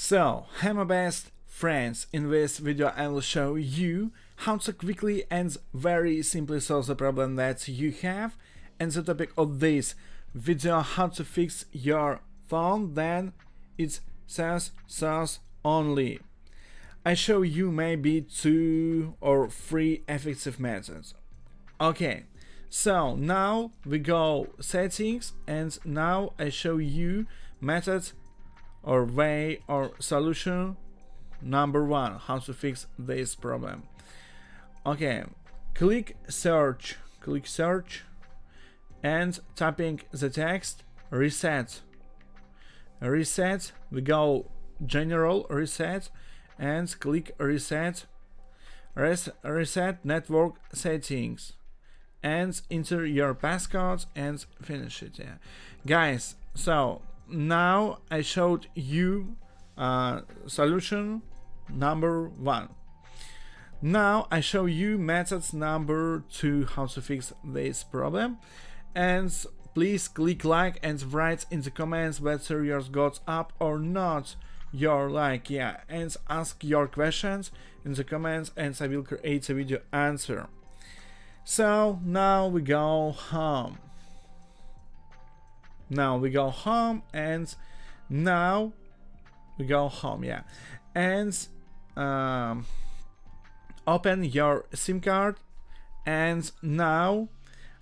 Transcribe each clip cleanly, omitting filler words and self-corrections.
So, hey my best friends, in this video I will show you how to quickly and very simply solve the problem that you have, and the topic of this video how to fix your phone, then it's SOS only. I show you maybe 2 or 3 effective methods. Okay, so now we go settings, and now I show you methods or way or solution number 1 how to fix this problem. Okay, click search and typing the text reset, we go general reset and click reset network settings and enter your passcode and finish it. Yeah, guys, so now I showed you solution number 1. Now I show you methods number 2 how to fix this problem, and please click like and write in the comments whether yours got up or not your like, yeah, and ask your questions in the comments and I will create a video answer. So now we go home. Now we go home, and now we go home, yeah, and open your SIM card, and now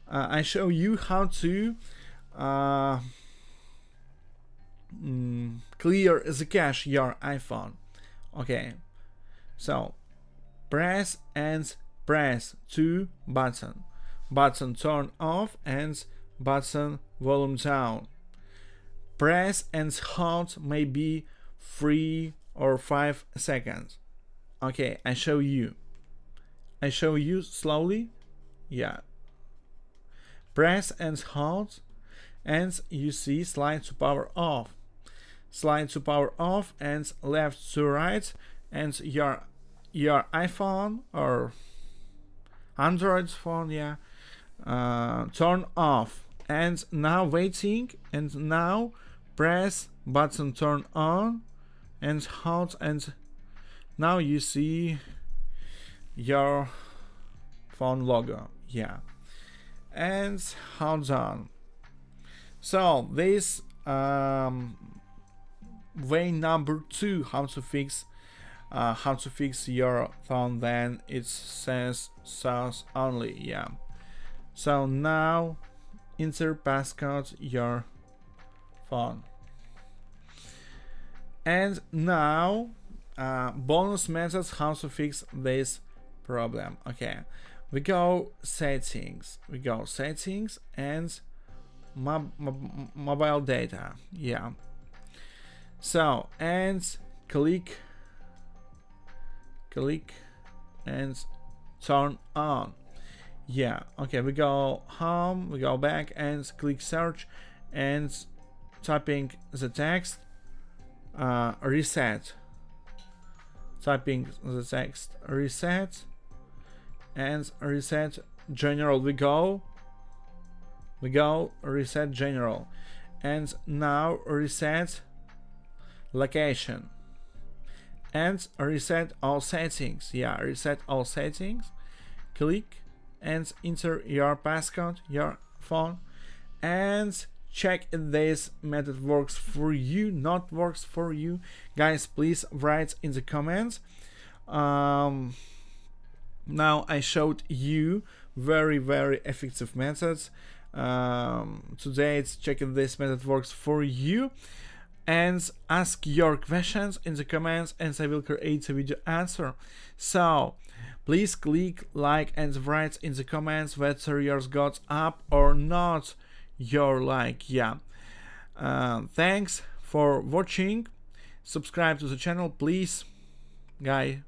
I show you how to clear the cache your iPhone. Okay, so press 2 button turn off and button volume down. Press and hold maybe 3 or 5 seconds. Okay, I show you slowly. Yeah, press and hold, and you see slide to power off, and left to right, and your iPhone or Android phone, yeah, turn off. And now waiting, and now press button turn on and hold, and now you see your phone logo, yeah, and hold on. So this way number 2 how to fix your phone, then it says SOS only, yeah. So now enter passcode your phone, and now bonus methods how to fix this problem. Okay, we go settings and mobile data, yeah. So and click and turn on. Yeah, okay, we go home, we go back and click search and typing the text reset. Typing the text reset and reset general. We go reset general, and now reset location and reset all settings. Yeah, reset all settings. Click and enter your passcode your phone, and check if this method works for you, not works for you. Guys, please write in the comments. Now I showed you very effective methods. Today it's check if this method works for you, and ask your questions in the comments and I will create a video answer. So please click like and write in the comments whether yours got up or not your like, yeah. Thanks for watching. Subscribe to the channel, please, guys.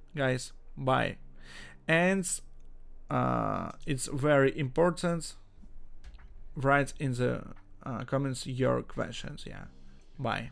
Bye. And it's very important, write in the comments your questions, yeah. Bye.